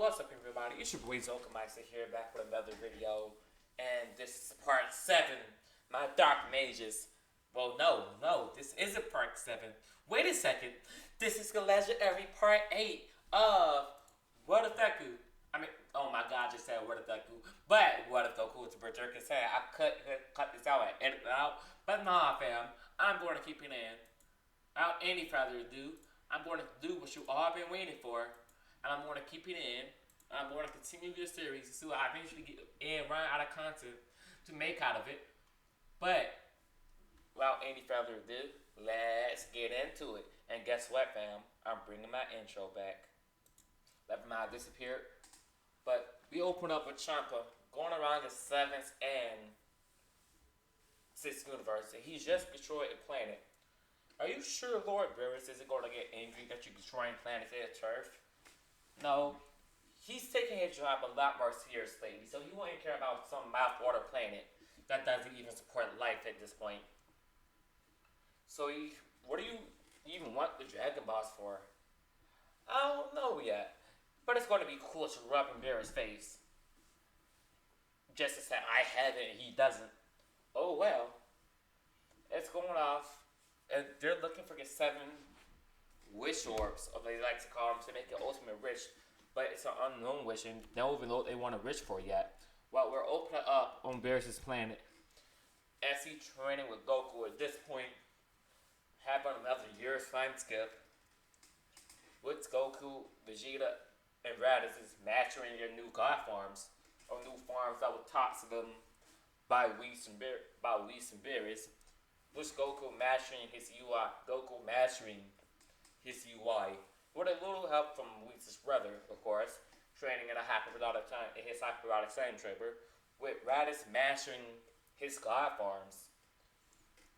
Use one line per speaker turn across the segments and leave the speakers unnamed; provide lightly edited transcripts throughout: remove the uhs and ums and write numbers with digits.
what's up everybody? It's your boy Zokamaiser here back with another video. And this is part 7. My Dark Mages. Well, no, this isn't part 7. Wait a second. This is the legendary part 8 of What If Goku. Oh my god, I just said What If Goku. But What If Goku is Berserk and said I cut this out and edit it out. But nah, fam. I'm going to keep it in. Without any further ado, I'm going to do what you all been waiting for. And I'm going to keep it in. I'm going to continue this series until I eventually get and run out of content to make out of it. But without any further ado, let's get into it. And guess what, fam? I'm bringing my intro back. Never mind, disappeared. But we open up with Champa going around the 7th and 6th universe, and he's just destroyed a planet. Are you sure Lord Boiis isn't going to get angry that you're destroying planets at Turf? No. He's taking his job a lot more seriously, so he won't even care about some mouth-water planet that doesn't even support life at this point. So what do you even want the Dragon Balls for? I don't know yet, but it's going to be cool to rub in Boiis' face. Just to say I have it and he doesn't. Oh well. It's going off. And they're looking for the 7 wish orbs, or they like to call them, to make it ultimate wish. But it's an unknown wish, and they don't even know what they want to wish for yet. While we're opening up on Boiis' planet, as he's training with Goku at this point, having another year's time skip, with Goku, Vegeta, and Raditz is mastering their new god forms, or new forms that were taught to them by Boiis and Boiis. With Goku mastering his UI, with a little help from Boiis' brother, of course, training in a hyperbolic time in his hyperbolic time chamber, with Raditz mastering his god forms,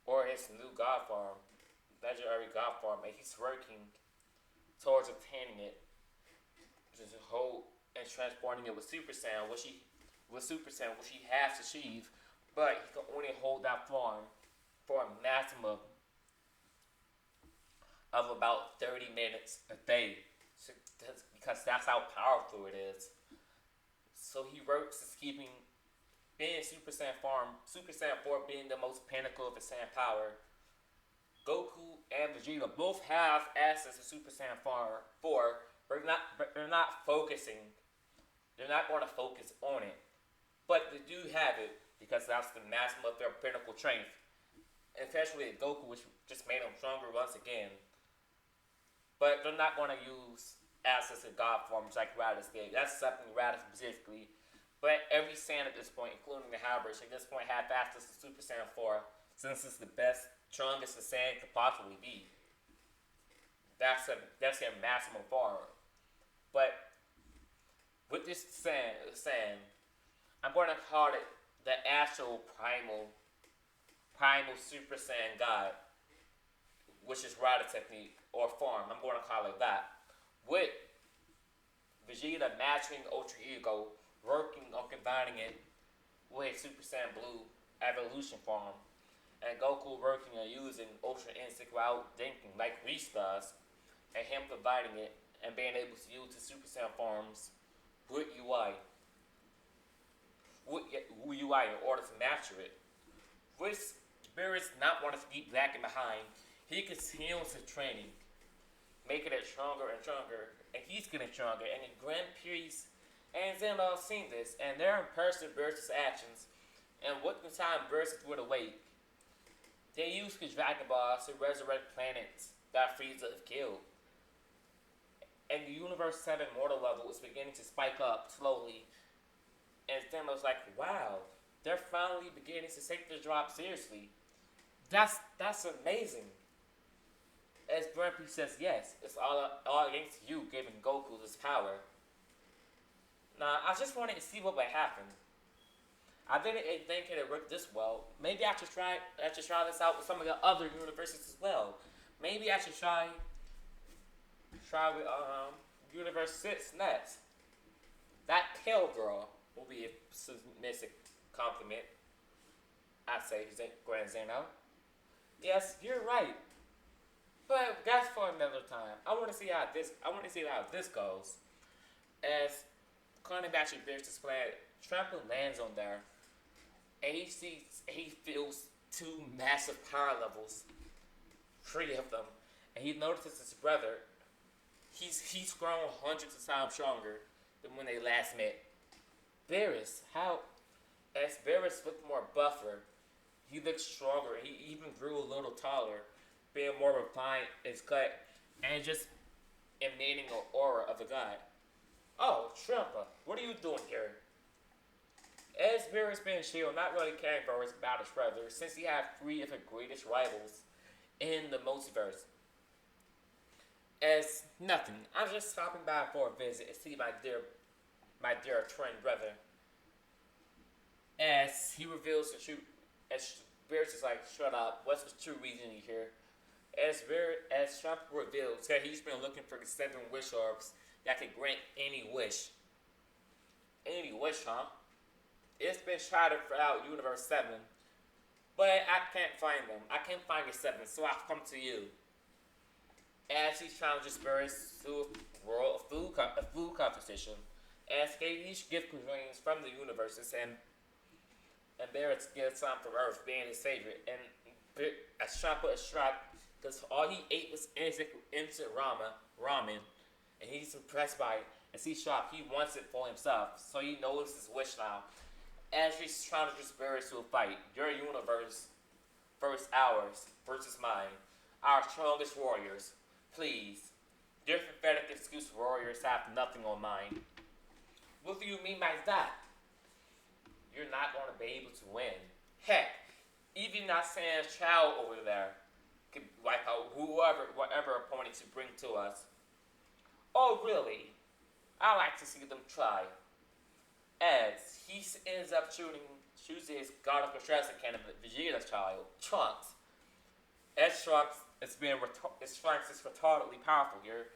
or his new god form, legendary god form, and he's working towards obtaining it, just hold and transporting it with Super Saiyan, which he has achieved, but he can only hold that form for a maximum of about 30 minutes a day, because that's how powerful it is. So he works as keeping being Super Saiyan 4 being the most pinnacle of his Saiyan power. Goku and Vegeta both have access to Super Saiyan 4, but they're not focusing. They're not going to focus on it, but they do have it because that's the maximum of their pinnacle strength. Especially Goku, which just made him stronger once again. But they're not going to use access to god forms like Raditz did. That's something Raditz specifically. But every Saiyan at this point, including the Halberd, at this point have access to Super Saiyan 4, since it's the best, strongest a Saiyan could possibly be. That's their maximum form. But with this Saiyan, I'm going to call it the actual primal Super Saiyan God, which is Raditz technique, or form, I'm going to call it that. With Vegeta mastering Ultra Ego, working on combining it with Super Saiyan Blue evolution form, and Goku working on using Ultra Instinct without thinking, like Whis does, and him providing it and being able to use the Super Saiyan forms with UI in order to master it. With Boiis not wanting to keep lagging behind, he continues his training, making it stronger and stronger, and he's getting stronger. And the Grand Prix and Zeno seen this, and they're impressed with Boiis' actions. And what the time Boiis would awake, they use his Dragon Balls to resurrect planets that Frieza have killed. And the Universe 7 mortal level is beginning to spike up slowly. And Zeno's like, wow, they're finally beginning to take their job seriously. That's amazing. As Grumpy says, yes, it's all against you giving Goku this power. Now, I just wanted to see what would happen. I didn't think it would work this well. Maybe I should try this out with some of the other universes as well. Maybe I should try with Universe 6 next. That Pale Girl will be a submissive compliment, I'd say, Grand Zeno. Yes, you're right. But that's for another time. I want to see how this goes. As running back to Bears' planet, Trump lands on there, and he feels two massive power levels, three of them, and he notices his brother. He's grown hundreds of times stronger than when they last met. Beerus, how as Beerus looked more buffer, he looked stronger. He even grew a little taller, being more refined in his cut, and just emanating an aura of a god. Oh, Trumpa, what are you doing here? As Beerus being Shield, not really caring about his brother, since he had three of the greatest rivals in the multiverse. As nothing, I'm just stopping by for a visit and see my dear twin brother. As he reveals the truth, as Beerus is like, shut up, what's the true reason you're here? As Trump reveals that he's been looking for the 7 wish orbs that can grant any wish. Any wish, huh? It's been shouted throughout Universe 7, but I can't find them. I can't find the 7, so I've come to you. As he challenges Beerus to a food competition, as they each gift cuisines from the universes, and Beerus gets some from Earth, being his favorite, and as Trumpa is shocked because all he ate was instant ramen, and he's impressed by it. As he's shocked, he wants it for himself, so he knows his wish now. As he challenges Beerus to a fight, your universe versus ours versus mine, our strongest warriors. Please, your pathetic excuse warriors have nothing on mine. What do you mean by that? You're not going to be able to win. Heck, even not saying child over there could wipe out whatever opponent you bring to us. Oh, really? I like to see them try. As he ends up choosing his God of Construction candidate, Vegeta's child, Trunks. As Trunks is retardedly powerful here.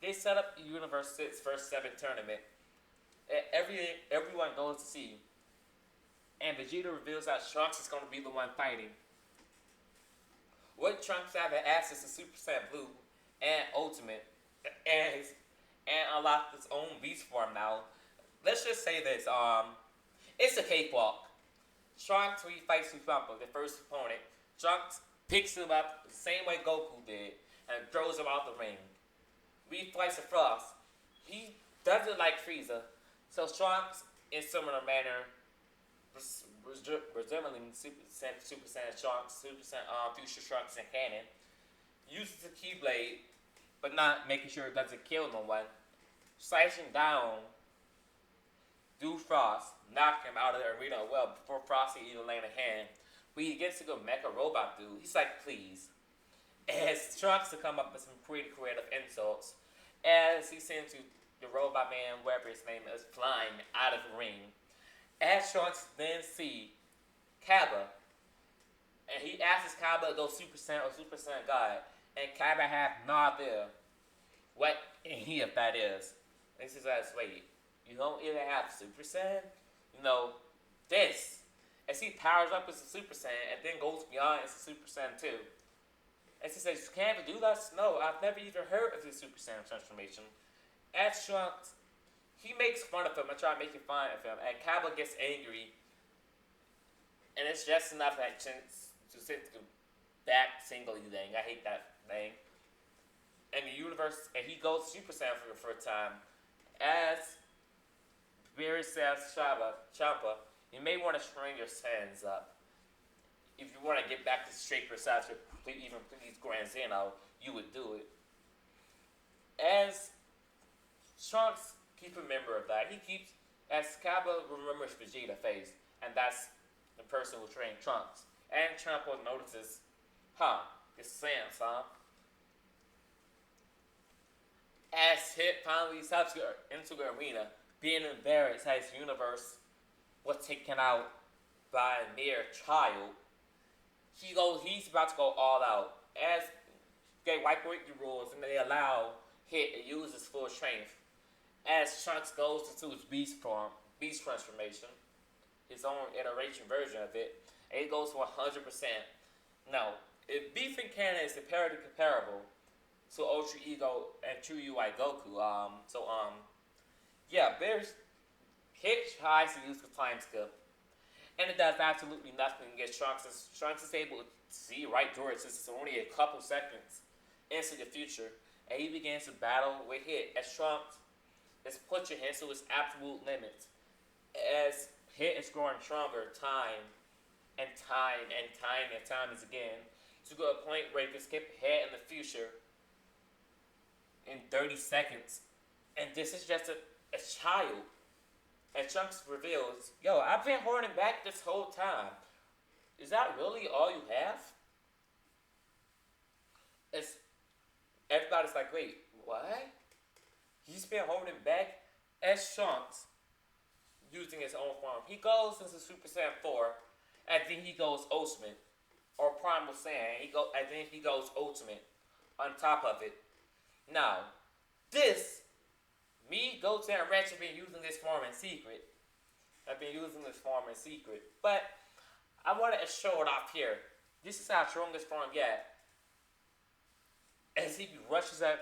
They set up the Universe 6 vs. 7 tournament. And everyone goes to see. And Vegeta reveals that Trunks is going to be the one fighting. What Trunks have access to Super Saiyan Blue and Ultimate and unlocked its own beast form now. Let's just say this, it's a cakewalk. Trunks, when he fights Trumpa, the first opponent, Trunks picks him up the same way Goku did and throws him out the ring. When he fights a Frost, he does it like Frieza. So Trunks, in similar manner, resembling Super Saiyan Trunks, Future Trunks, and Canon, uses the Keyblade, but not making sure it doesn't kill no one, slashing down Dude Frost, knock him out of the arena well before Frosty even land a hand. When he gets to go Mecha Robot Dude, he's like, please. As Trunks to come up with some pretty creative insults, as he sends the Robot Man, whatever his name is, flying out of the ring. As Trunks then see Kaba, and he asks Kaba to go Super Saiyan or Super Saiyan God, and Kaba have no idea what any of that is. And he says, wait, you don't even have Super Saiyan? You know, this. As he powers up as a Super Saiyan and then goes beyond as a Super Saiyan 2. And he says, you can't do that? No, I've never even heard of the Super Saiyan transformation. As Trunks, he makes fun of him and try making fun of him. And Kaba gets angry. And it's just enough that to sit the back singly thing. I hate that thing. And the universe, and he goes Super Saiyan for the first time. As Beerus says, Champa, you may want to string your sands up. If you want to get back to straight yourself to even please Grand Zeno, you would do it. As Trunks keeps a member of that, as Kaba remembers Vegeta face, and that's the person who trained Trunks. And Champa notices, it's Sans, huh? As Hit finally steps into the arena, being embarrassed that his universe was taken out by a mere child, he's about to go all out. As they wipe away the rules and they allow Hit to use his full strength. As Trunks goes into his beast transformation, his own iteration version of it, and it goes to 100%. Now, if Beef and Canon is comparable to Ultra Ego and True UI Goku, yeah, Hit tries to use the time skip, and it does absolutely nothing against Trunks. Trunks is able to see right through it since it's only a couple seconds into the future, and he begins to battle with Hit as Trunks is pushing him to his absolute limits. As Hit is growing stronger, time and time and time and time is again, to go to a point where he can skip ahead in the future in 30 seconds. And this is just a child. And Trunks reveals, yo, I've been holding back this whole time. Is that really all you have? It's everybody's like, wait, what? He's been holding back as Trunks using his own form. He goes into Super Saiyan 4, and then he goes Ultimate. Or Primal Saiyan. And then he goes Ultimate on top of it. Now, me, Goku, and Wretch have been using this form in secret. But I wanted to show it off here. This is our strongest form yet. As he rushes at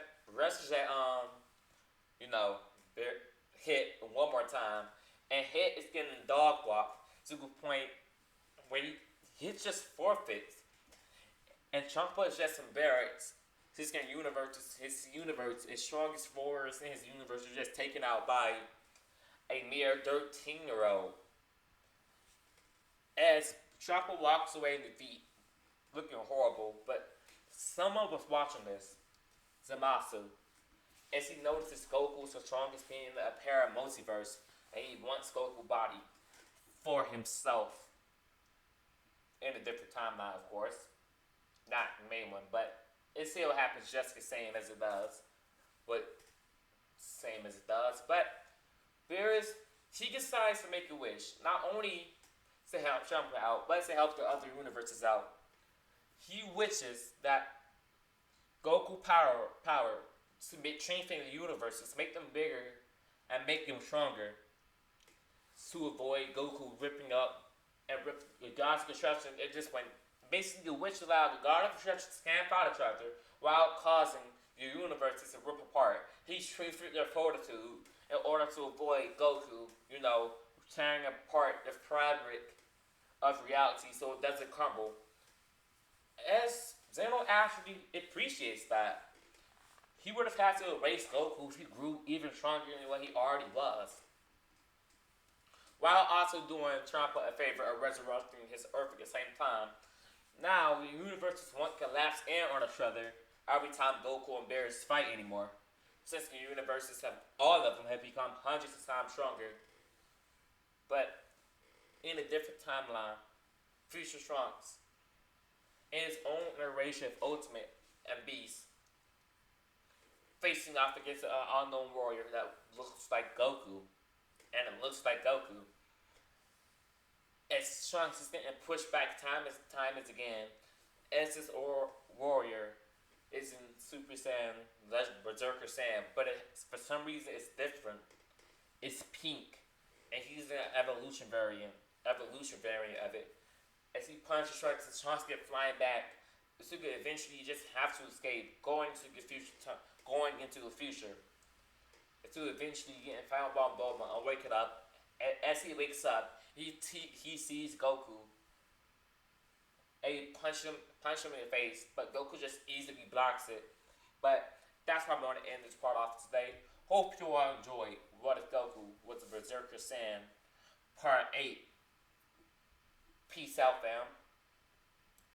Hit one more time, and Hit is getting dog walk to the point where he just forfeits, and Champa is just embarrassed. His universe, his strongest warriors in his universe are just taken out by a mere 13-year-old. As Champa walks away in defeat, looking horrible, but someone was watching this, Zamasu, as he notices Goku's the strongest being in the apparent multiverse, and he wants Goku's body for himself. In a different timeline, of course. Not the main one, but it still happens just the same as it does. But he decides to make a wish, not only to help Champa out, but to help the other universes out. He wishes that Goku power to strengthen the universes, make them bigger and make them stronger, to avoid Goku ripping up and rip the God's Construction. It just went basically the wish allowed the God of Construction to stamp out each other while causing the universes to rip apart. He strengthened their fortitude in order to avoid Goku, tearing apart the fabric of reality so it doesn't crumble. As Zeno actually appreciates that. He would have had to erase Goku if he grew even stronger than what he already was. While also doing Champa a favor of resurrecting his Earth at the same time. Now, the universes won't collapse in on each other every time Goku and Beerus fight anymore. Since the universes all of them have become hundreds of times stronger. But, in a different timeline, Future Trunks, in his own iteration of Ultimate and Beast, facing off against an unknown warrior that looks like Goku. And it looks like Goku. As Trunks is getting pushed back time and again, as this warrior is in Super Saiyan, Berserker Saiyan, but for some reason it's different. It's pink, and he's an evolution variant of it. As he punches Trunks, Trunks get flying back. Suga eventually just have to escape, going into the future, to eventually get Final Bomb and wake it up. As he wakes up, he sees Goku. And he punch him in the face, but Goku just easily blocks it. But that's why I'm going to end this part off today. Hope you all enjoyed What If Goku with the Berserker Saiyan Part 8. Peace out, fam.